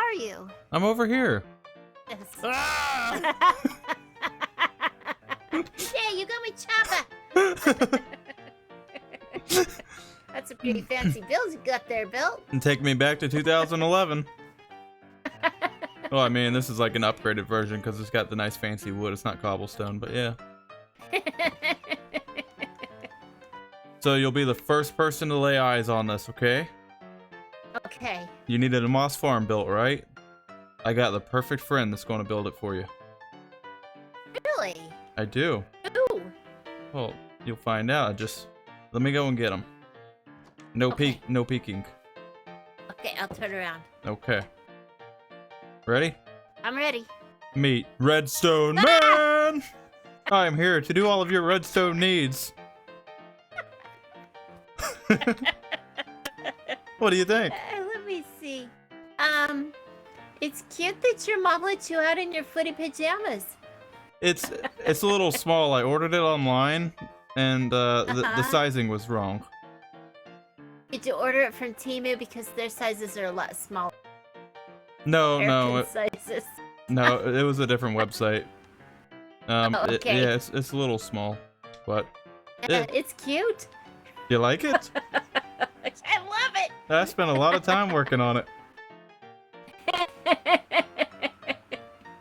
are you? I'm over here. Yes. Ah! Yeah, you got my chopper. That's a pretty fancy build you got there, Bill. And take me back to 2011. Well, I mean, this is like an upgraded version because it's got the nice fancy wood. It's not cobblestone, but yeah. So you'll be the first person to lay eyes on this, okay? Okay. You needed a moss farm built, right? I got the perfect friend that's going to build it for you. Really? I do. Ooh. Well, you'll find out. Just let me go and get him. No Okay. no peeking. Okay, I'll turn around. Okay. Ready? I'm ready. Meet Redstone Man! I am here to do all of your redstone needs. What do you think? Let me see. It's cute that your mom let you out in your footy pajamas. It's a little small. I ordered it online, and the sizing was wrong. Did you order it from Temu because their sizes are a lot smaller? No, American sizes. no, it was a different website. Oh, okay. Yeah, it's a little small, but It's cute. you like it? I love it. I spent a lot of time working on it.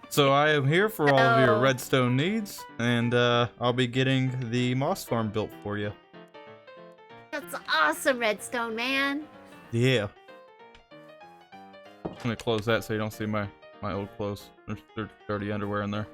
So I am here for all of your redstone needs, and I'll be getting the moss farm built for you. That's awesome, Redstone Man. Yeah. I'm gonna close that so you don't see my old clothes. There's dirty underwear in there.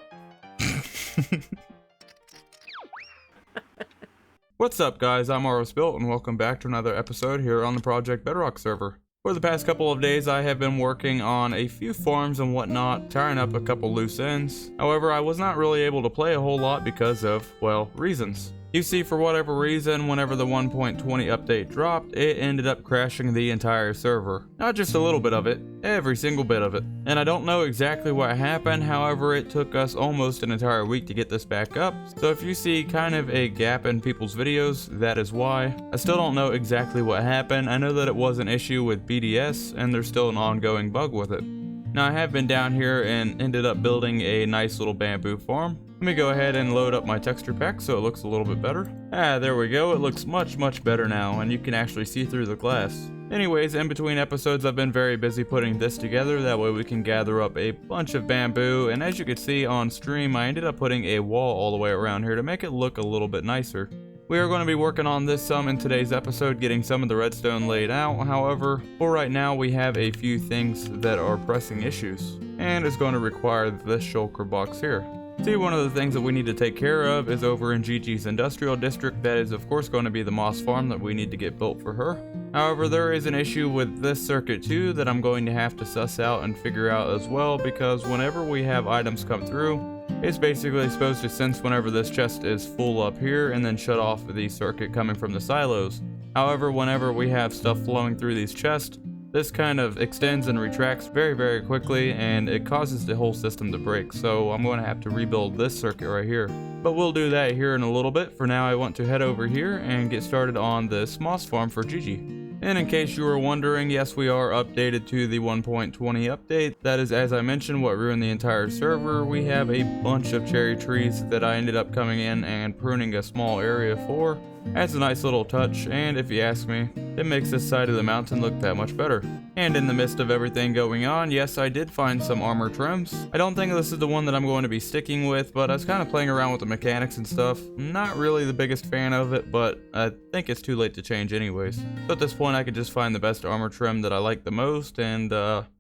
What's up, guys? I'm Built, and welcome back to another episode here on the Project Bedrock server. For the past couple of days, I have been working on a few farms and whatnot, tying up a couple loose ends. However, I was not really able to play a whole lot because of, well, reasons. You see, for whatever reason, whenever the 1.20 update dropped, it ended up crashing the entire server. Not just a little bit of it, every single bit of it. And I don't know exactly what happened, however, it took us almost an entire week to get this back up. So if you see kind of a gap in people's videos, that is why. I still don't know exactly what happened. I know that it was an issue with BDS, and there's still an ongoing bug with it. Now I have been down here and ended up building a nice little bamboo farm. Let me go ahead and load up my texture pack so it looks a little bit better. There we go. It looks much better now, and you can actually see through the glass. Anyways, in between episodes I've been very busy putting this together, that way we can gather up a bunch of bamboo, and as you can see on stream I ended up putting a wall all the way around here to make it look a little bit nicer. We are going to be working on this some in today's episode, getting some of the redstone laid out. However, for right now we have a few things that are pressing issues, and it's going to require this shulker box here. See, one of the things that we need to take care of is over in Gigi's industrial district. That is of course going to be the moss farm that we need to get built for her. However, there is an issue with this circuit too that I'm going to have to suss out and figure out as well, because whenever we have items come through, it's basically supposed to sense whenever this chest is full up here and then shut off the circuit coming from the silos. However, whenever we have stuff flowing through these chests, this kind of extends and retracts very quickly, and it causes the whole system to break. So I'm going to have to rebuild this circuit right here. But we'll do that here in a little bit. For now, I want to head over here and get started on this moss farm for Gigi. And in case you were wondering, yes, we are updated to the 1.20 update. That is, as I mentioned, what ruined the entire server. We have a bunch of cherry trees that I ended up coming in and pruning a small area for. That's a nice little touch, and if you ask me, it makes this side of the mountain look that much better. And in the midst of everything going on, yes, I did find some armor trims. I don't think this is the one that I'm going to be sticking with, but I was kind of playing around with the mechanics and stuff. Not really the biggest fan of it, but I think it's too late to change anyways. So at this point, I could just find the best armor trim that I like the most, and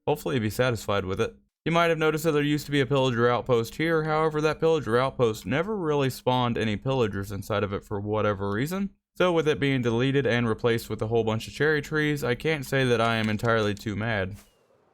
hopefully be satisfied with it. You might have noticed that there used to be a pillager outpost here. However, that pillager outpost never really spawned any pillagers inside of it for whatever reason. So with it being deleted and replaced with a whole bunch of cherry trees, I can't say that I am entirely too mad.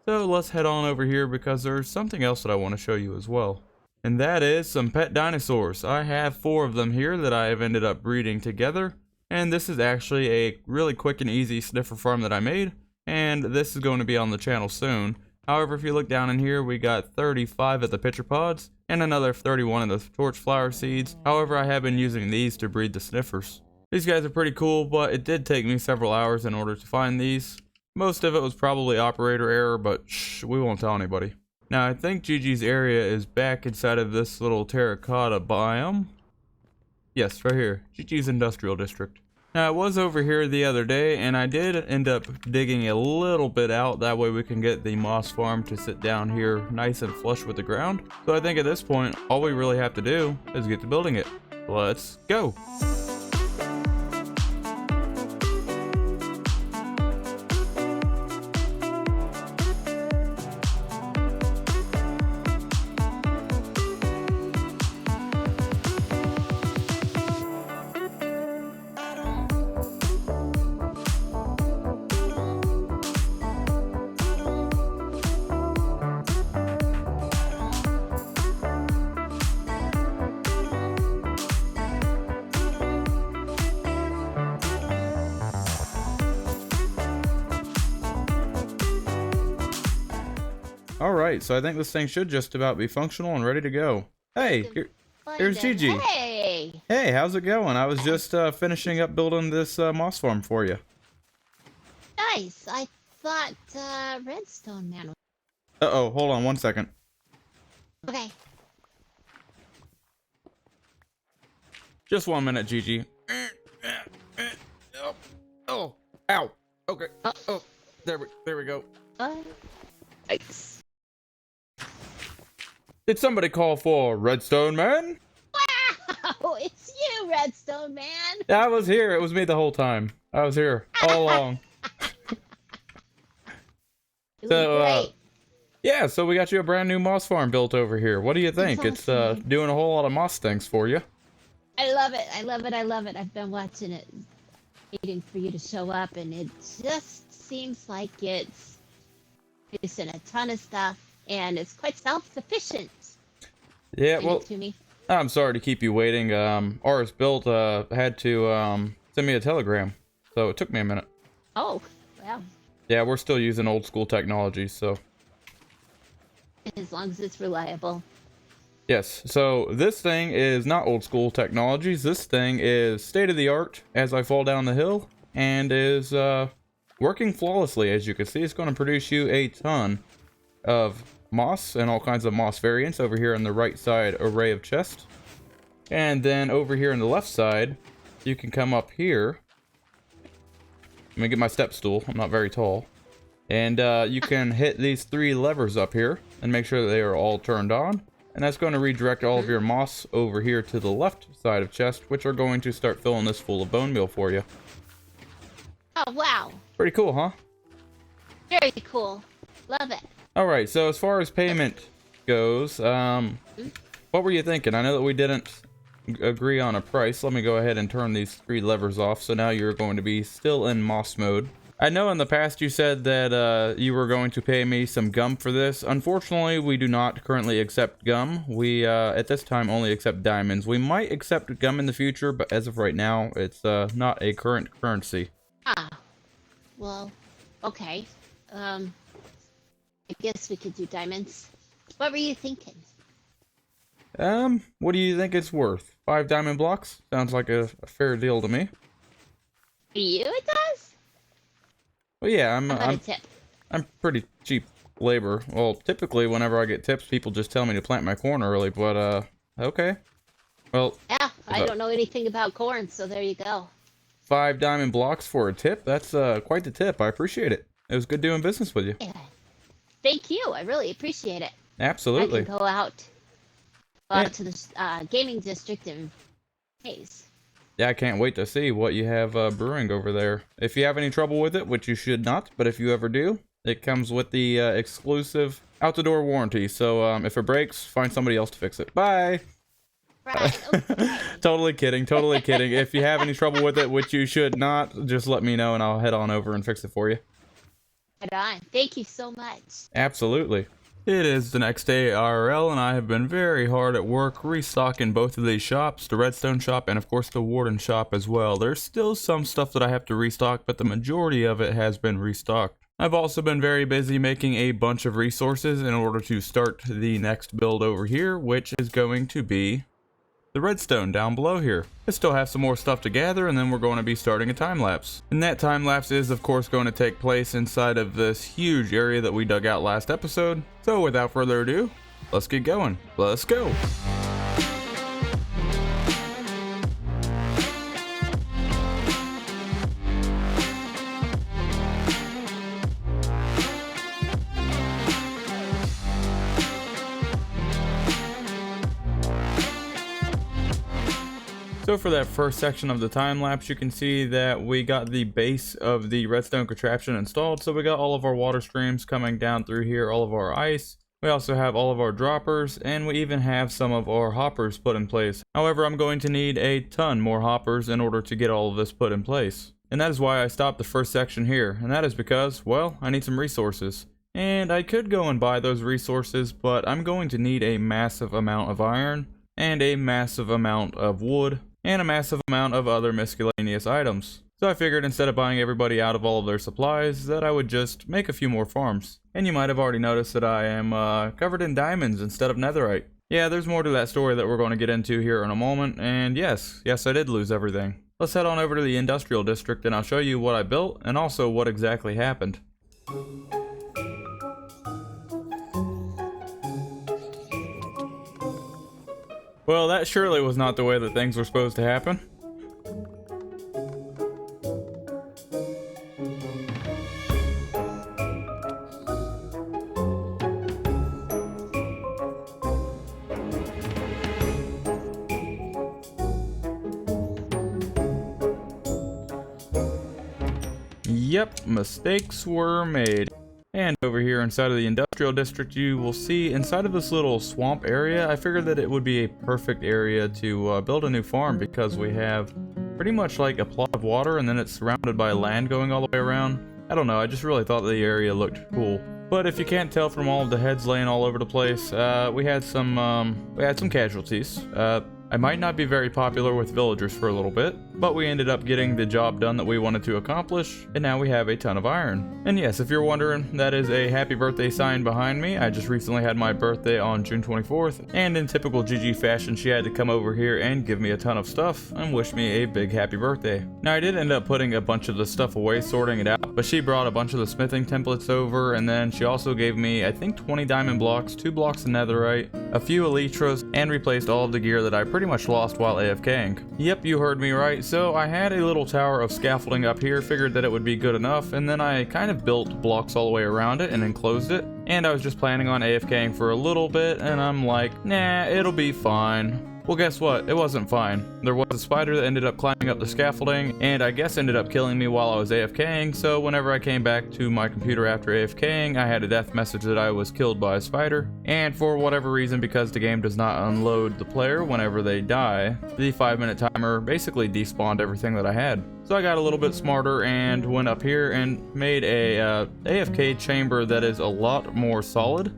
So let's head on over here because there's something else that I want to show you as well. And that is some pet dinosaurs. I have 4 of them here that I have ended up breeding together. And this is actually a really quick and easy sniffer farm that I made. And this is going to be on the channel soon. However, if you look down in here, we got 35 of the pitcher pods and another 31 of the torch flower seeds. However, I have been using these to breed the sniffers. These guys are pretty cool, but it did take me several hours in order to find these. Most of it was probably operator error, but shh, we won't tell anybody. Now I think Gigi's area is back inside of this little terracotta biome. Yes, right here, Gigi's industrial district. Now I was over here the other day and I did end up digging a little bit out, that way we can get the moss farm to sit down here nice and flush with the ground. So I think at this point, all we really have to do is get to building it. Let's go. Alright, so I think this thing should just about be functional and ready to go. Hey, here's Gigi. Hey! Hey, how's it going? I was just finishing up building this moss farm for you. Nice. I thought Redstone Man was... Uh-oh, hold on one second. Okay. Just 1 minute, Gigi. Oh, ow. Okay. Oh, there we go. Nice. Did somebody call for Redstone Man? Wow! It's you, Redstone Man! Yeah, I was here. It was me the whole time. I was here all along. Great. Yeah, so we got you a brand new moss farm built over here. What do you think? That's It's awesome. doing a whole lot of moss things for you. I love it. I love it. I love it. I've been watching it, waiting for you to show up, and it just seems like it's producing a ton of stuff, and it's quite self-sufficient. Yeah, Send well, it to me. I'm sorry to keep you waiting. Ours built had to send me a telegram, so it took me a minute. Oh, well, Yeah, we're still using old school technology, so as long as it's reliable. yes. So this thing is not old school technologies. This thing is state of the art as I fall down the hill, and is working flawlessly. As you can see, it's going to produce you a ton of moss and all kinds of moss variants over here on the right side array of chests. And then over here on the left side, you can come up here. Let me get my step stool. I'm not very tall. And you can hit these 3 levers up here and make sure that they are all turned on. And that's going to redirect all of your moss over here to the left side of chest, which are going to start filling this full of bone meal for you. Oh, wow. Pretty cool, huh? Very cool. Love it. Alright, so as far as payment goes, what were you thinking? I know that we didn't agree on a price. Let me go ahead and turn these 3 levers off, so now you're going to be still in moss mode. I know in the past you said that you were going to pay me some gum for this. Unfortunately, we do not currently accept gum. We, at this time, only accept diamonds. We might accept gum in the future, but as of right now, it's not a current currency. Ah. Well, okay. I guess we could do diamonds. What were you thinking? What do you think it's worth? 5 diamond blocks? Sounds like a fair deal to me. For you, it does? Well, yeah, How about a tip? I'm pretty cheap labor. Well, typically whenever I get tips, people just tell me to plant my corn early, but okay. Well, Yeah, I don't know anything about corn, so there you go. 5 diamond blocks for a tip? That's quite the tip. I appreciate it. It was good doing business with you. Yeah. Thank you. I really appreciate it. Absolutely. I can go out to the gaming district and haze. Yeah, I can't wait to see what you have brewing over there. If you have any trouble with it, which you should not, but if you ever do, it comes with the exclusive out-the-door warranty. So if it breaks, find somebody else to fix it. Bye! Right. Okay. Totally kidding, totally kidding. If you have any trouble with it, which you should not, just let me know and I'll head on over and fix it for you. Right on. Thank you so much. Absolutely. It is the next day IRL, and I have been very hard at work restocking both of these shops, the Redstone shop and of course the Warden shop as well. There's still some stuff that I have to restock, but the majority of it has been restocked. I've also been very busy making a bunch of resources in order to start the next build over here, which is going to be the redstone down below here. I still have some more stuff to gather, and then we're going to be starting a time lapse. And that time lapse is of course going to take place inside of this huge area that we dug out last episode. So without further ado, let's get going. Let's go. So for that first section of the time lapse, you can see that we got the base of the redstone contraption installed. So we got all of our water streams coming down through here, all of our ice. We also have all of our droppers, and we even have some of our hoppers put in place. However, I'm going to need a ton more hoppers in order to get all of this put in place. And that is why I stopped the first section here. And that is because, well, I need some resources. And I could go and buy those resources, but I'm going to need a massive amount of iron, and a massive amount of wood, and a massive amount of other miscellaneous items. So I figured instead of buying everybody out of all of their supplies, that I would just make a few more farms. And you might have already noticed that I am covered in diamonds instead of netherite. Yeah, there's more to that story that we're going to get into here in a moment, and yes, I did lose everything. Let's head on over to the industrial district and I'll show you what I built and also what exactly happened. Well, that surely was not the way that things were supposed to happen. Yep, mistakes were made. And over here inside of the industrial district, you will see inside of this little swamp area, I figured that it would be a perfect area to build a new farm because we have pretty much like a plot of water and then it's surrounded by land going all the way around. I don't know, I just really thought the area looked cool. But if you can't tell from all of the heads laying all over the place, we had some casualties. I might not be very popular with villagers for a little bit, but we ended up getting the job done that we wanted to accomplish, and now we have a ton of iron. And yes, if you're wondering, that is a happy birthday sign behind me. I just recently had my birthday on June 24th, and in typical GG fashion, she had to come over here and give me a ton of stuff and wish me a big happy birthday. Now, I did end up putting a bunch of the stuff away, sorting it out, but she brought a bunch of the smithing templates over, and then she also gave me, I think, 20 diamond blocks, 2 blocks of netherite, a few elytras, and replaced all of the gear that I pretty much lost while AFKing. Yep, you heard me right. So I had a little tower of scaffolding up here, figured that it would be good enough, and then I kind of built blocks all the way around it and enclosed it. And I was just planning on AFKing for a little bit, and I'm like, nah, it'll be fine. Well, guess what? It wasn't fine. There was a spider that ended up climbing up the scaffolding, and I guess ended up killing me while I was AFKing, so whenever I came back to my computer after AFKing, I had a death message that I was killed by a spider, and for whatever reason, because the game does not unload the player whenever they die, the 5-minute timer basically despawned everything that I had. So I got a little bit smarter and went up here and made a AFK chamber that is a lot more solid.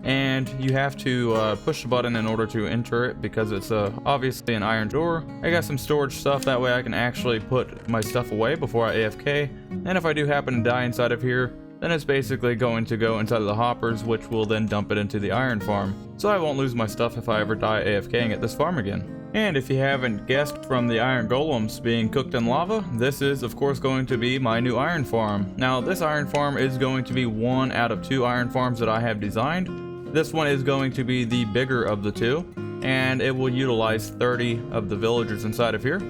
And you have to push the button in order to enter it because it's obviously an iron door. I got some storage stuff, that way I can actually put my stuff away before I AFK. And if I do happen to die inside of here, then it's basically going to go inside of the hoppers, which will then dump it into the iron farm. So I won't lose my stuff if I ever die AFKing at this farm again. And if you haven't guessed from the iron golems being cooked in lava, this is of course going to be my new iron farm. Now this iron farm is going to be one out of 2 iron farms that I have designed. This one is going to be the bigger of the 2, and it will utilize 30 of the villagers inside of here.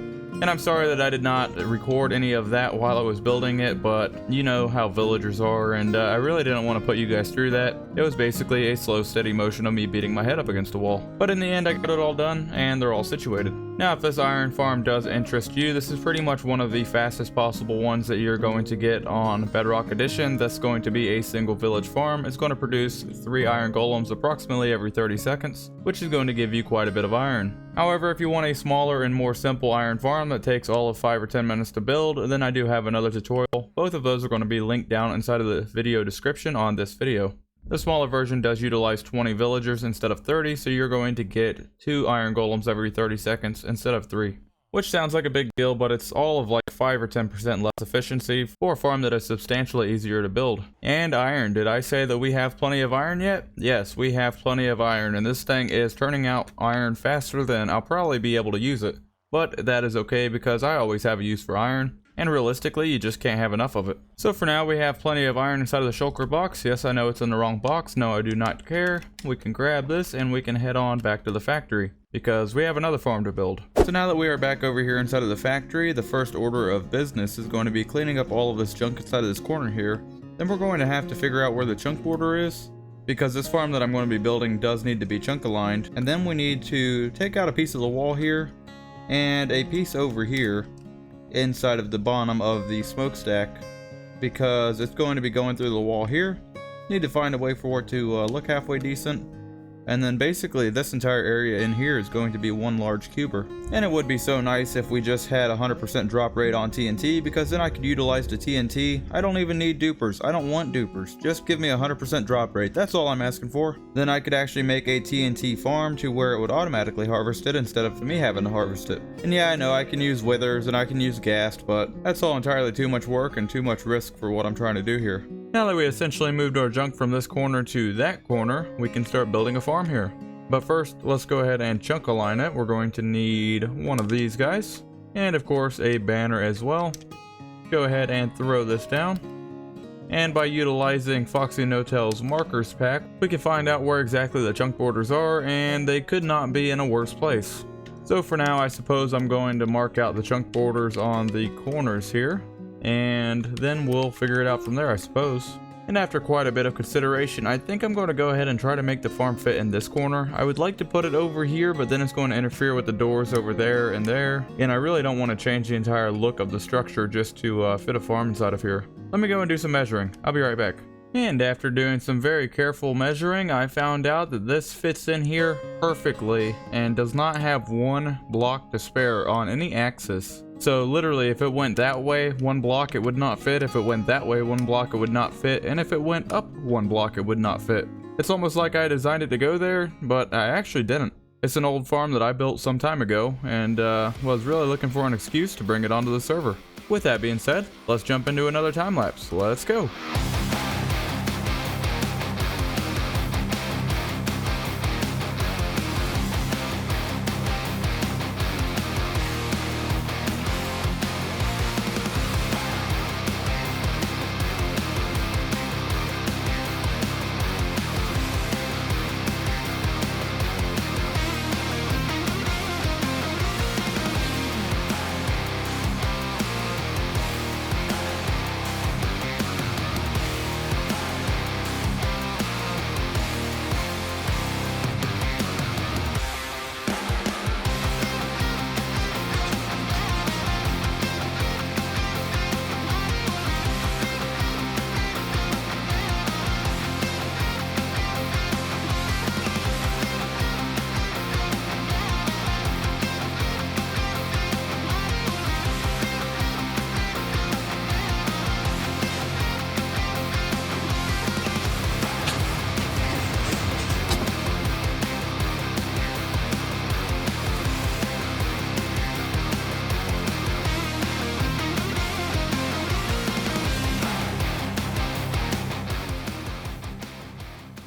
And I'm sorry that I did not record any of that while I was building it, but you know how villagers are, and I really didn't want to put you guys through that. It was basically a slow, steady motion of me beating my head up against a wall. But in the end, I got it all done, and they're all situated. Now, if this iron farm does interest you, this is pretty much one of the fastest possible ones that you're going to get on Bedrock Edition. That's going to be a single village farm. It's going to produce 3 iron golems approximately every 30 seconds, which is going to give you quite a bit of iron. However, if you want a smaller and more simple iron farm that takes all of 5 or 10 minutes to build, then I do have another tutorial. Both of those are going to be linked down inside of the video description on this video. The smaller version does utilize 20 villagers instead of 30, so you're going to get 2 iron golems every 30 seconds instead of 3. which sounds like a big deal, but it's all of like 5 or 10% less efficiency for a farm that is substantially easier to build. And iron, did I say that we have plenty of iron yet? Yes, we have plenty of iron, and this thing is turning out iron faster than I'll probably be able to use it. But that is okay because I always have a use for iron, and realistically you just can't have enough of it. So for now we have plenty of iron inside of the shulker box. Yes, I know it's in the wrong box. No, I do not care. We can grab this and we can head on back to the factory, because we have another farm to build. So now that we are back over here inside of the factory, the first order of business is going to be cleaning up all of this junk inside of this corner here. Then we're going to have to figure out where the chunk border is, because this farm that I'm going to be building does need to be chunk aligned. And then we need to take out a piece of the wall here and a piece over here inside of the bottom of the smokestack, because it's going to be going through the wall here. Need to find a way for it to look halfway decent. And then basically this entire area in here is going to be one large cuber. And it would be so nice if we just had 100% drop rate on TNT, because then I could utilize the TNT. I don't even need dupers. I don't want dupers. Just give me 100% drop rate. That's all I'm asking for. Then I could actually make a TNT farm to where it would automatically harvest it instead of me having to harvest it. And yeah, I know I can use withers and I can use ghast, but that's all entirely too much work and too much risk for what I'm trying to do here. Now that we essentially moved our junk from this corner to that corner, we can start building a farm here. But first, let's go ahead and chunk align it. We're going to need one of these guys, and of course a banner as well. Go ahead and throw this down. And by utilizing Foxynotails Markers pack, we can find out where exactly the chunk borders are, and they could not be in a worse place. So for now, I suppose I'm going to mark out the chunk borders on the corners here, and then we'll figure it out from there, I suppose. And after quite a bit of consideration, I think I'm going to go ahead and try to make the farm fit in this corner. I would like to put it over here, but then it's going to interfere with the doors over there, and I really don't want to change the entire look of the structure just to fit a farm inside of here. Let me go and do some measuring. I'll be right back. And after doing some very careful measuring, I found out that this fits in here perfectly and does not have one block to spare on any axis. So literally, if it went that way, one block, it would not fit. If it went that way, one block, it would not fit. And if it went up one block, it would not fit. It's almost like I designed it to go there, but I actually didn't. It's an old farm that I built some time ago, and was really looking for an excuse to bring it onto the server. With that being said, let's jump into another time lapse. Let's go.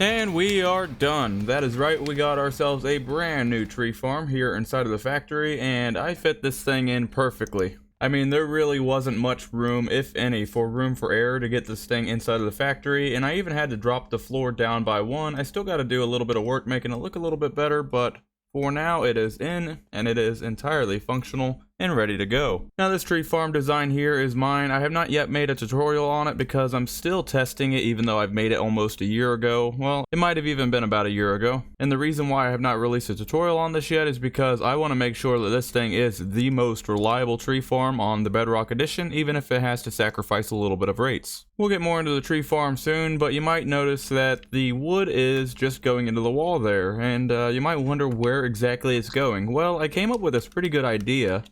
And we are done. That is right, we got ourselves a brand new tree farm here inside of the factory, and I fit this thing in perfectly. I mean, there really wasn't much room, if any, for air to get this thing inside of the factory, and I even had to drop the floor down by one. I still got to do a little bit of work making it look a little bit better, but for now it is in, and it is entirely functional and ready to go. Now this tree farm design here is mine. I have not yet made a tutorial on it because I'm still testing it, even though I've made it almost a year ago. Well, it might have even been about a year ago. And the reason why I have not released a tutorial on this yet is because I want to make sure that this thing is the most reliable tree farm on the Bedrock edition, even if it has to sacrifice a little bit of rates. We'll get more into the tree farm soon, but you might notice that the wood is just going into the wall there, and you might wonder where exactly it's going. Well, I came up with this pretty good idea.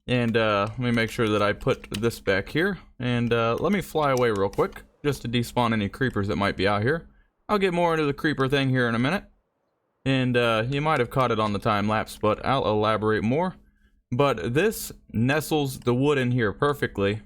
And let me make sure that I put this back here, and let me fly away real quick just to despawn any creepers that might be out here. I'll get more into the creeper thing here in a minute, and you might have caught it on the time lapse, but I'll elaborate more. but this nestles the wood in here perfectly.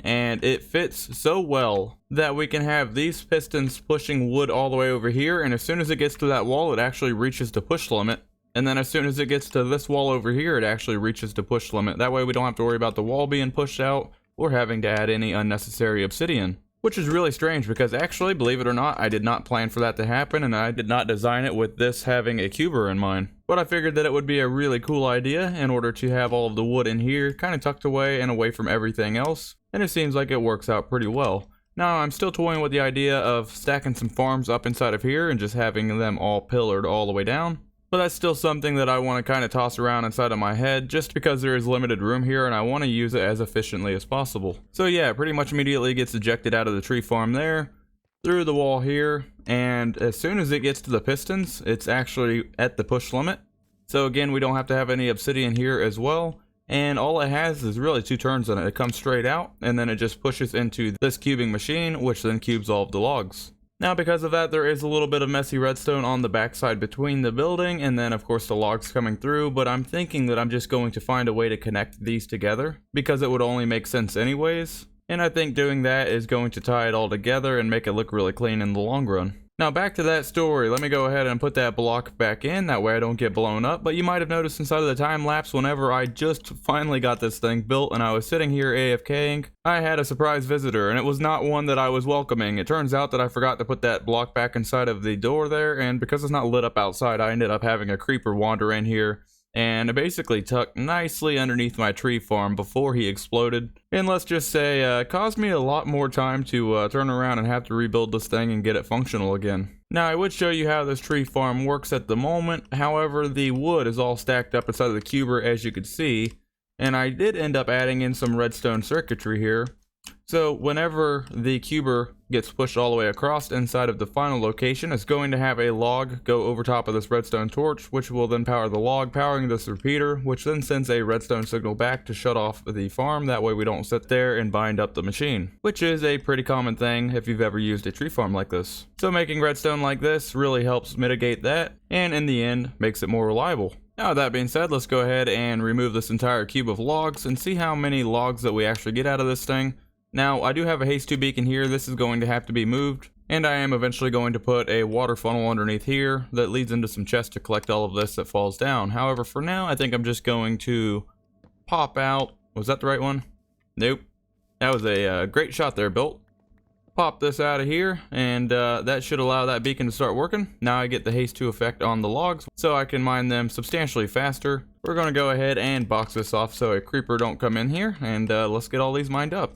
And it fits so well that we can have these pistons pushing wood all the way over here, and as soon as it gets to that wall, it actually reaches the push limit. And then as soon as it gets to this wall over here, it actually reaches the push limit. That way we don't have to worry about the wall being pushed out or having to add any unnecessary obsidian. Which is really strange because actually, believe it or not, I did not plan for that to happen, and I did not design it with this having a cuber in mind. But I figured that it would be a really cool idea in order to have all of the wood in here kind of tucked away and away from everything else, and it seems like it works out pretty well. Now I'm still toying with the idea of stacking some farms up inside of here and just having them all pillared all the way down. But that's still something that I want to kind of toss around inside of my head just because there is limited room here and I want to use it as efficiently as possible. So yeah, it pretty much immediately gets ejected out of the tree farm there, through the wall here, and as soon as it gets to the pistons, it's actually at the push limit. So again, we don't have to have any obsidian here as well, and all it has is really 2 turns on it. It comes straight out, and then it just pushes into this cubing machine, which then cubes all of the logs. Now because of that, there is a little bit of messy redstone on the backside between the building and then of course the logs coming through, but I'm thinking that I'm just going to find a way to connect these together because it would only make sense anyways. And I think doing that is going to tie it all together and make it look really clean in the long run. Now back to that story, let me go ahead and put that block back in, that way I don't get blown up. But you might have noticed inside of the time lapse, whenever I just finally got this thing built and I was sitting here AFKing, I had a surprise visitor, and it was not one that I was welcoming. It turns out that I forgot to put that block back inside of the door there, and because it's not lit up outside, I ended up having a creeper wander in here and it basically tucked nicely underneath my tree farm before he exploded. And let's just say, caused me a lot more time to turn around and have to rebuild this thing and get it functional again. Now I would show you how this tree farm works at the moment, however the wood is all stacked up inside of the cuber as you could see, and I did end up adding in some redstone circuitry here. So whenever the cuber gets pushed all the way across inside of the final location, it's going to have a log go over top of this redstone torch, which will then power the log, powering this repeater, which then sends a redstone signal back to shut off the farm. That way we don't sit there and bind up the machine, which is a pretty common thing if you've ever used a tree farm like this. So making redstone like this really helps mitigate that, and in the end makes it more reliable. Now with that being said, let's go ahead and remove this entire cube of logs and see how many logs that we actually get out of this thing. Now, I do have a haste 2 beacon here. This is going to have to be moved, and I am eventually going to put a water funnel underneath here that leads into some chests to collect all of this that falls down. However, for now, I think I'm just going to pop out. Was that the right one? Nope. That was a great shot there, Built. Pop this out of here, and that should allow that beacon to start working. Now I get the haste 2 effect on the logs, so I can mine them substantially faster. We're going to go ahead and box this off so a creeper don't come in here, and let's get all these mined up.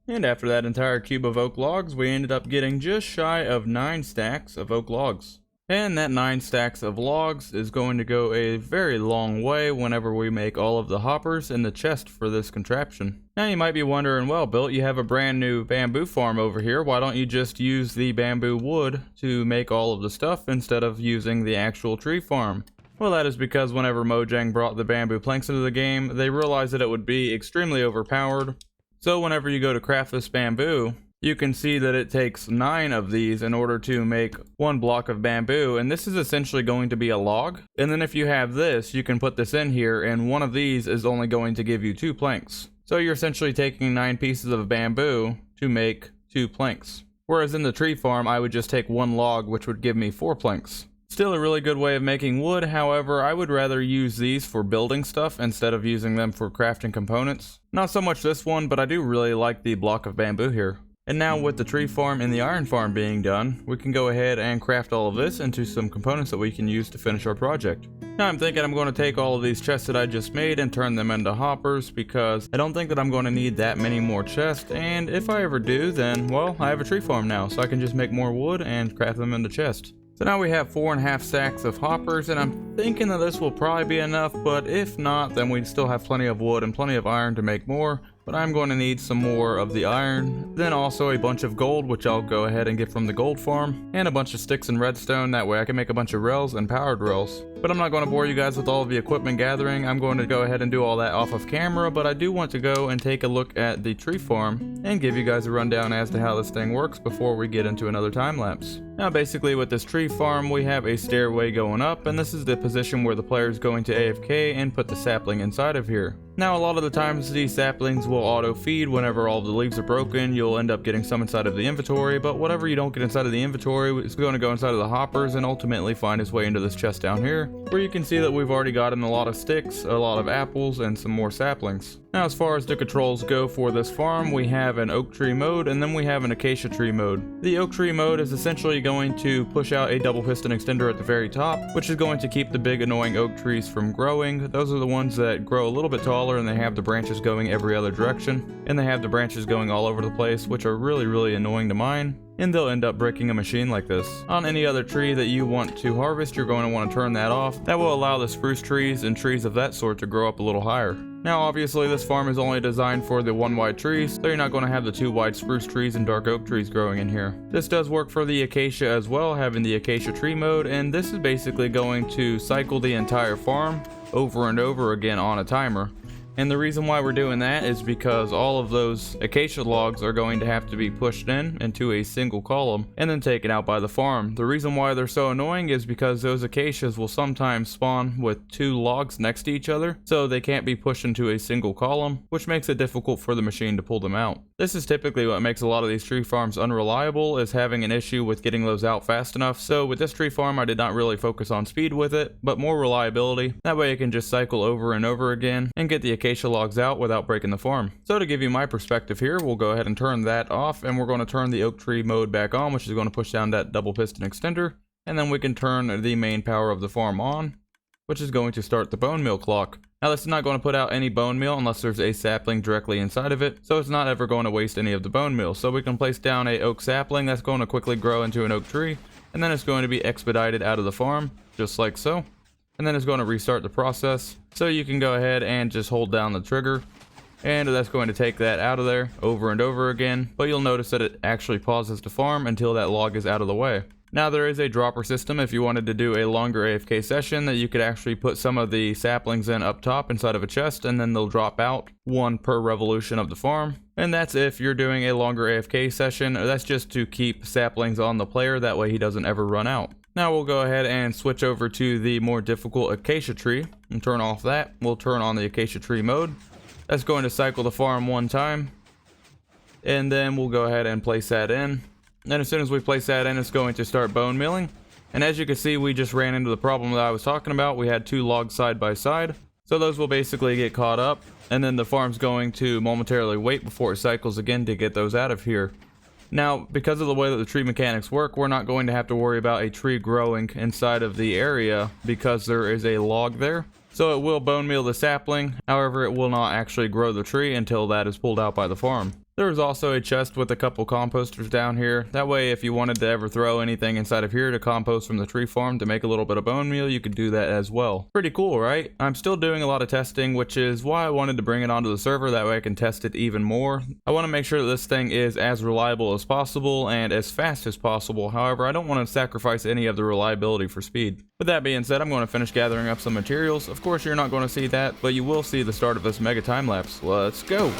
And after that entire cube of oak logs, we ended up getting just shy of 9 stacks of oak logs. And that 9 stacks of logs is going to go a very long way whenever we make all of the hoppers in the chest for this contraption. Now you might be wondering, well, Bill, you have a brand new bamboo farm over here. Why don't you just use the bamboo wood to make all of the stuff instead of using the actual tree farm? Well, that is because whenever Mojang brought the bamboo planks into the game, they realized that it would be extremely overpowered. So whenever you go to craft this bamboo, you can see that it takes 9 of these in order to make 1 block of bamboo, and this is essentially going to be a log. And then if you have this, you can put this in here, and one of these is only going to give you 2 planks. So you're essentially taking 9 pieces of bamboo to make 2 planks. Whereas in the tree farm, I would just take 1 log, which would give me 4 planks. Still a really good way of making wood, however, I would rather use these for building stuff instead of using them for crafting components. Not so much this one, but I do really like the block of bamboo here. And now with the tree farm and the iron farm being done, we can go ahead and craft all of this into some components that we can use to finish our project. Now I'm thinking I'm going to take all of these chests that I just made and turn them into hoppers because I don't think that I'm going to need that many more chests, and if I ever do, then, well, I have a tree farm now, so I can just make more wood and craft them into chests. So now we have 4.5 stacks of hoppers, and I'm thinking that this will probably be enough, but if not, then we still have plenty of wood and plenty of iron to make more. but I'm going to need some more of the iron, then also a bunch of gold, which I'll go ahead and get from the gold farm, and a bunch of sticks and redstone. That way I can make a bunch of rails and powered rails. But I'm not going to bore you guys with all of the equipment gathering. I'm going to go ahead and do all that off of camera, but I do want to go and take a look at the tree farm and give you guys a rundown as to how this thing works before we get into another time lapse. Now basically with this tree farm, we have a stairway going up, and this is the position where the player is going to AFK and put the sapling inside of here. Now a lot of the times these saplings will auto feed whenever all the leaves are broken. You'll end up getting some inside of the inventory, but whatever you don't get inside of the inventory is going to go inside of the hoppers and ultimately find its way into this chest down here, where you can see that we've already gotten a lot of sticks, a lot of apples, and some more saplings. Now as far as the controls go for this farm, we have an oak tree mode and then we have an acacia tree mode. The oak tree mode is essentially going to push out a double piston extender at the very top, which is going to keep the big annoying oak trees from growing. Those are the ones that grow a little bit taller and they have the branches going every other direction, and they have the branches going all over the place, which are really annoying to mine, and they'll end up breaking a machine like this. On any other tree that you want to harvest, you're going to want to turn that off. That will allow the spruce trees and trees of that sort to grow up a little higher. Now obviously this farm is only designed for the one wide trees, so you're not going to have the two wide spruce trees and dark oak trees growing in here. This does work for the acacia as well, having the acacia tree mode, and this is basically going to cycle the entire farm over and over again on a timer. And the reason why we're doing that is because all of those acacia logs are going to have to be pushed into a single column and then taken out by the farm. The reason why they're so annoying is because those acacias will sometimes spawn with two logs next to each other, so they can't be pushed into a single column, which makes it difficult for the machine to pull them out. This is typically what makes a lot of these tree farms unreliable, is having an issue with getting those out fast enough. So with this tree farm, I did not really focus on speed with it, but more reliability. That way it can just cycle over and over again and get the acacia logs out without breaking the farm. So to give you my perspective here, we'll go ahead and turn that off, and we're going to turn the oak tree mode back on, which is going to push down that double piston extender, and then we can turn the main power of the farm on, which is going to start the bone meal clock. Now this is not going to put out any bone meal unless there's a sapling directly inside of it, so it's not ever going to waste any of the bone meal. So we can place down a oak sapling that's going to quickly grow into an oak tree, and then it's going to be expedited out of the farm, just like so. And then it's going to restart the process. So you can go ahead and just hold down the trigger, and that's going to take that out of there over and over again, but you'll notice that it actually pauses the farm until that log is out of the way. Now there is a dropper system if you wanted to do a longer AFK session, that you could actually put some of the saplings in up top inside of a chest, and then they'll drop out one per revolution of the farm. And that's if you're doing a longer AFK session. That's just to keep saplings on the player, that way he doesn't ever run out. Now we'll go ahead and switch over to the more difficult acacia tree and turn off that. We'll turn on the acacia tree mode. That's going to cycle the farm one time, and then we'll go ahead and place that in. And as soon as we place that in, it's going to start bone milling. And as you can see, we just ran into the problem that I was talking about. We had two logs side by side, so those will basically get caught up, and then the farm's going to momentarily wait before it cycles again to get those out of here. Now, because of the way that the tree mechanics work, we're not going to have to worry about a tree growing inside of the area because there is a log there. So it will bone meal the sapling, however it will not actually grow the tree until that is pulled out by the farm. There is also a chest with a couple composters down here. That way if you wanted to ever throw anything inside of here to compost from the tree farm to make a little bit of bone meal, you could do that as well. Pretty cool, right? I'm still doing a lot of testing, which is why I wanted to bring it onto the server. That way I can test it even more. I want to make sure that this thing is as reliable as possible and as fast as possible. However, I don't want to sacrifice any of the reliability for speed. With that being said, I'm going to finish gathering up some materials. Of course, you're not going to see that, but you will see the start of this mega time lapse. Let's go!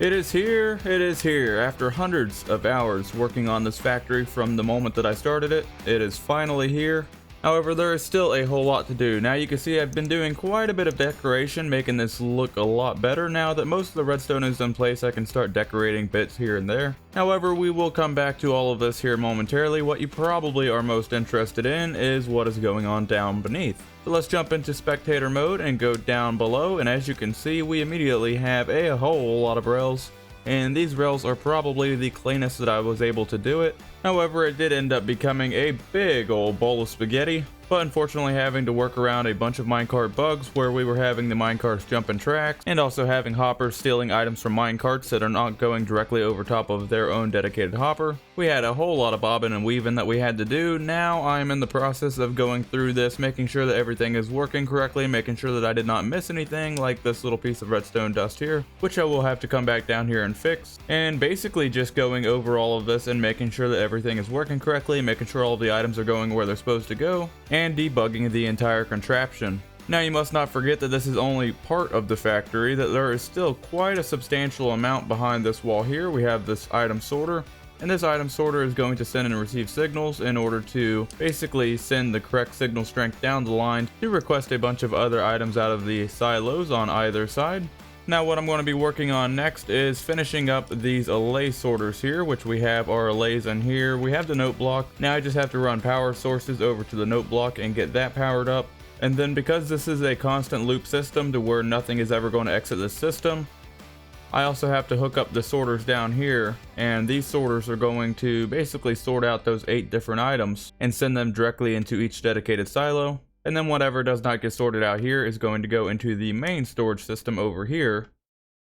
It is here, it is here. After hundreds of hours working on this factory from the moment that I started it, it is finally here. However, there is still a whole lot to do. Now you can see I've been doing quite a bit of decoration, making this look a lot better. Now that most of the redstone is in place, I can start decorating bits here and there. However, we will come back to all of this here momentarily. What you probably are most interested in is what is going on down beneath. So let's jump into spectator mode and go down below, and as you can see, we immediately have a whole lot of rails. And these rails are probably the cleanest that I was able to do it. However, it did end up becoming a big old bowl of spaghetti, but unfortunately having to work around a bunch of minecart bugs where we were having the minecarts jumping tracks, and also having hoppers stealing items from minecarts that are not going directly over top of their own dedicated hopper. We had a whole lot of bobbing and weaving that we had to do. Now I'm in the process of going through this, making sure that everything is working correctly, making sure that I did not miss anything, like this little piece of redstone dust here, which I will have to come back down here and fix. And basically just going over all of this and making sure that everything is working correctly, making sure all of the items are going where they're supposed to go, and debugging the entire contraption. Now you must not forget that this is only part of the factory, that there is still quite a substantial amount behind this wall here. We have this item sorter, and this item sorter is going to send and receive signals in order to basically send the correct signal strength down the line to request a bunch of other items out of the silos on either side. Now what I'm going to be working on next is finishing up these allay sorters here, which we have our allays in here. We have the note block. Now I just have to run power sources over to the note block and get that powered up. And then because this is a constant loop system to where nothing is ever going to exit the system, I also have to hook up the sorters down here, and these sorters are going to basically sort out those 8 different items and send them directly into each dedicated silo. And then whatever does not get sorted out here is going to go into the main storage system over here,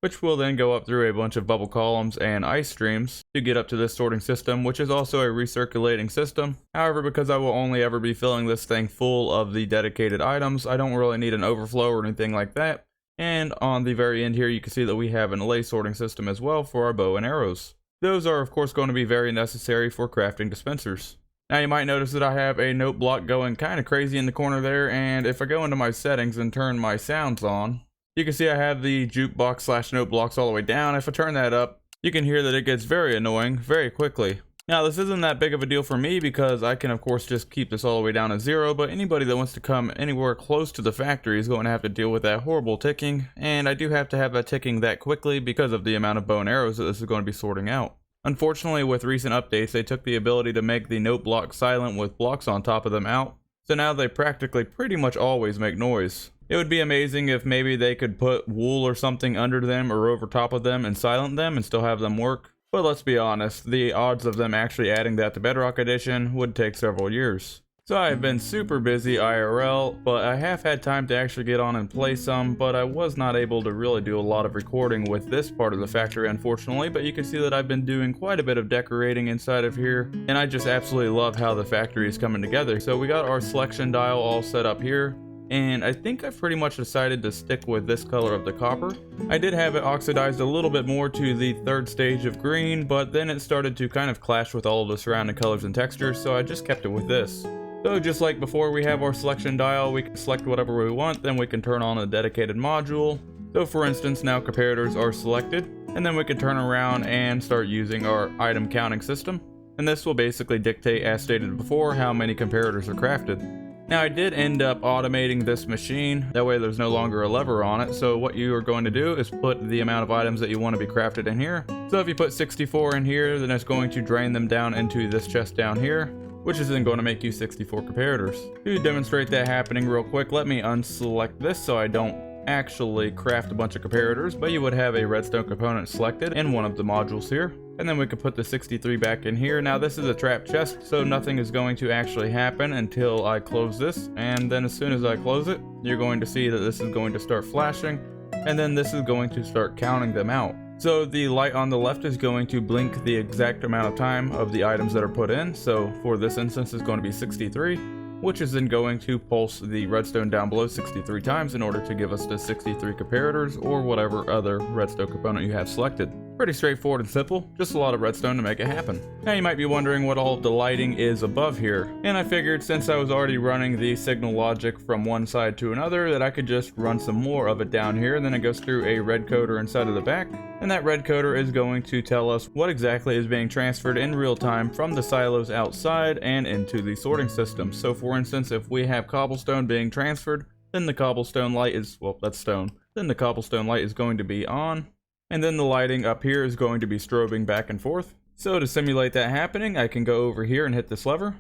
which will then go up through a bunch of bubble columns and ice streams to get up to this sorting system, which is also a recirculating system. However, because I will only ever be filling this thing full of the dedicated items, I don't really need an overflow or anything like that. And on the very end here, you can see that we have an allay sorting system as well for our bow and arrows. Those are of course going to be very necessary for crafting dispensers. Now you might notice that I have a note block going kind of crazy in the corner there, and if I go into my settings and turn my sounds on, you can see I have the jukebox / note blocks all the way down. If I turn that up, you can hear that it gets very annoying very quickly. Now this isn't that big of a deal for me because I can of course just keep this all the way down to 0, but anybody that wants to come anywhere close to the factory is going to have to deal with that horrible ticking, and I do have to have that ticking that quickly because of the amount of bow and arrows that this is going to be sorting out. Unfortunately, with recent updates, they took the ability to make the note blocks silent with blocks on top of them out, so now they practically pretty much always make noise. It would be amazing if maybe they could put wool or something under them or over top of them and silent them and still have them work, but let's be honest, the odds of them actually adding that to Bedrock Edition would take several years. So I've been super busy IRL, but I have had time to actually get on and play some, but I was not able to really do a lot of recording with this part of the factory unfortunately, but you can see that I've been doing quite a bit of decorating inside of here, and I just absolutely love how the factory is coming together. So we got our selection dial all set up here, and I think I've pretty much decided to stick with this color of the copper. I did have it oxidized a little bit more to the 3rd stage of green, but then it started to kind of clash with all of the surrounding colors and textures, so I just kept it with this. So just like before, we have our selection dial. We can select whatever we want, then we can turn on a dedicated module. So for instance, now comparators are selected, and then we can turn around and start using our item counting system. And this will basically dictate, as stated before, how many comparators are crafted. Now I did end up automating this machine, that way there's no longer a lever on it, so what you are going to do is put the amount of items that you want to be crafted in here. So if you put 64 in here, then it's going to drain them down into this chest down here, which is then going to make you 64 comparators. To demonstrate that happening real quick, let me unselect this so I don't actually craft a bunch of comparators, but you would have a redstone component selected in one of the modules here. And then we could put the 63 back in here. Now this is a trap chest, so nothing is going to actually happen until I close this. And then as soon as I close it, you're going to see that this is going to start flashing, and then this is going to start counting them out. So the light on the left is going to blink the exact amount of time of the items that are put in. So for this instance, it's going to be 63, which is then going to pulse the redstone down below 63 times in order to give us the 63 comparators or whatever other redstone component you have selected. Pretty straightforward and simple, just a lot of redstone to make it happen. Now you might be wondering what all of the lighting is above here, and I figured since I was already running the signal logic from one side to another that I could just run some more of it down here, and then it goes through a red coder inside of the back, and that red coder is going to tell us what exactly is being transferred in real time from the silos outside and into the sorting system. So for instance, if we have cobblestone being transferred, then the cobblestone light is, well, that's stone, then the cobblestone light is going to be on, and then the lighting up here is going to be strobing back and forth. So to simulate that happening, I can go over here and hit this lever.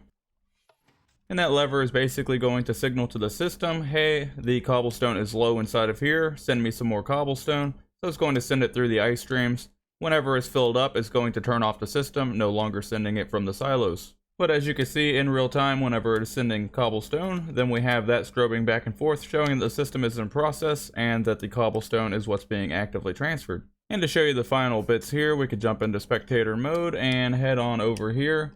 And that lever is basically going to signal to the system, hey, the cobblestone is low inside of here, send me some more cobblestone. So it's going to send it through the ice streams. Whenever it's filled up, it's going to turn off the system, no longer sending it from the silos. But as you can see in real time, whenever it is sending cobblestone, then we have that strobing back and forth, showing that the system is in process and that the cobblestone is what's being actively transferred. And to show you the final bits here, we could jump into spectator mode and head on over here.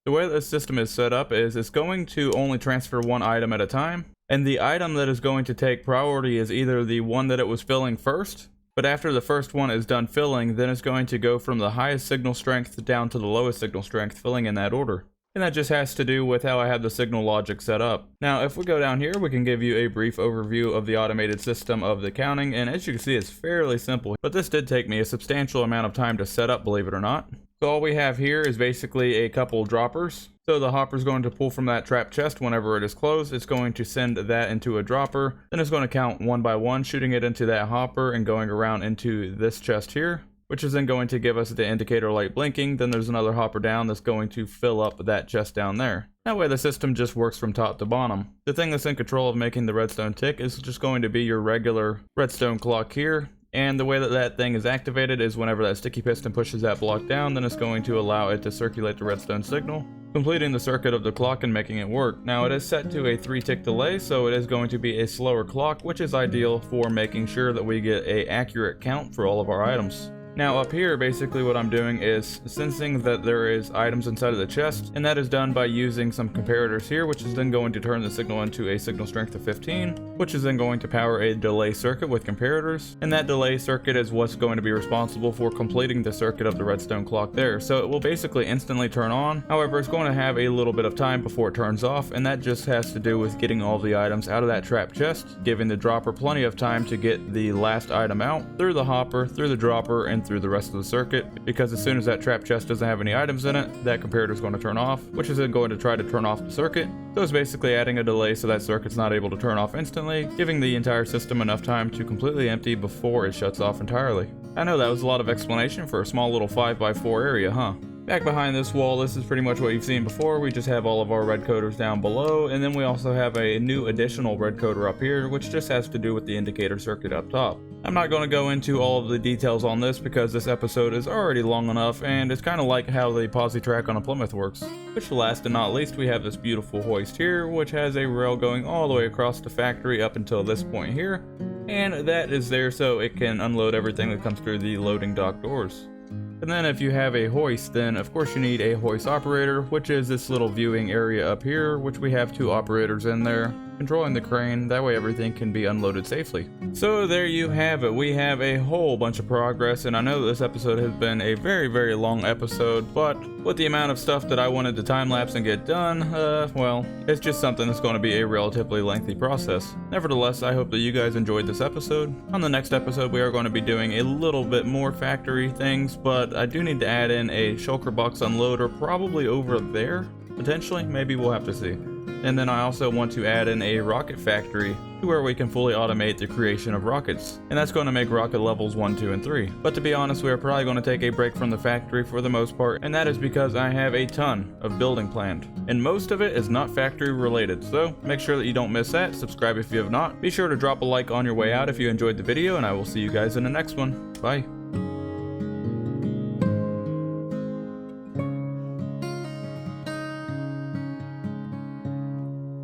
The way that this system is set up is it's going to only transfer one item at a time, and the item that is going to take priority is either the one that it was filling first, but after the first one is done filling, then it's going to go from the highest signal strength down to the lowest signal strength, filling in that order. And that just has to do with how I have the signal logic set up. Now, if we go down here, we can give you a brief overview of the automated system of the counting, and as you can see, it's fairly simple. But this did take me a substantial amount of time to set up, believe it or not. So all we have here is basically a couple droppers. So the hopper is going to pull from that trap chest whenever it is closed. It's going to send that into a dropper. Then it's going to count one by one, shooting it into that hopper and going around into this chest here, which is then going to give us the indicator light blinking. Then there's another hopper down that's going to fill up that chest down there. That way the system just works from top to bottom. The thing that's in control of making the redstone tick is just going to be your regular redstone clock here. And the way that that thing is activated is whenever that sticky piston pushes that block down, then it's going to allow it to circulate the redstone signal, completing the circuit of the clock and making it work. Now it is set to a 3-tick delay, so it is going to be a slower clock, which is ideal for making sure that we get an accurate count for all of our items. Now up here, basically what I'm doing is sensing that there is items inside of the chest, and that is done by using some comparators here, which is then going to turn the signal into a signal strength of 15, which is then going to power a delay circuit with comparators, and that delay circuit is what's going to be responsible for completing the circuit of the redstone clock there. So it will basically instantly turn on, however it's going to have a little bit of time before it turns off, and that just has to do with getting all the items out of that trap chest, giving the dropper plenty of time to get the last item out, through the hopper, through the dropper, and through the rest of the circuit, because as soon as that trap chest doesn't have any items in it, that comparator is going to turn off, which is then going to try to turn off the circuit. So it's basically adding a delay so that circuit's not able to turn off instantly, giving the entire system enough time to completely empty before it shuts off entirely. I know that was a lot of explanation for a small little 5x4 area, huh? Back behind this wall, this is pretty much what you've seen before. We just have all of our red coders down below, and then we also have a new additional red coder up here, which just has to do with the indicator circuit up top. I'm not going to go into all of the details on this because this episode is already long enough, and it's kind of like how the posi track on a Plymouth works. Which last and not least, we have this beautiful hoist here, which has a rail going all the way across the factory up until this point here, and that is there so it can unload everything that comes through the loading dock doors. And then if you have a hoist, then of course you need a hoist operator, which is this little viewing area up here, which we have 2 operators in there, controlling the crane, that way everything can be unloaded safely. So there you have it, we have a whole bunch of progress, and I know that this episode has been a very, very long episode, but with the amount of stuff that I wanted to time-lapse and get done, well, it's just something that's going to be a relatively lengthy process. Nevertheless, I hope that you guys enjoyed this episode. On the next episode, we are going to be doing a little bit more factory things, but I do need to add in a shulker box unloader, probably over there, potentially, maybe we'll have to see. And then I also want to add in a rocket factory to where we can fully automate the creation of rockets. And that's going to make rocket levels 1, 2, and 3. But to be honest, we are probably going to take a break from the factory for the most part, and that is because I have a ton of building planned. And most of it is not factory related, so make sure that you don't miss that. Subscribe if you have not. Be sure to drop a like on your way out if you enjoyed the video, and I will see you guys in the next one. Bye.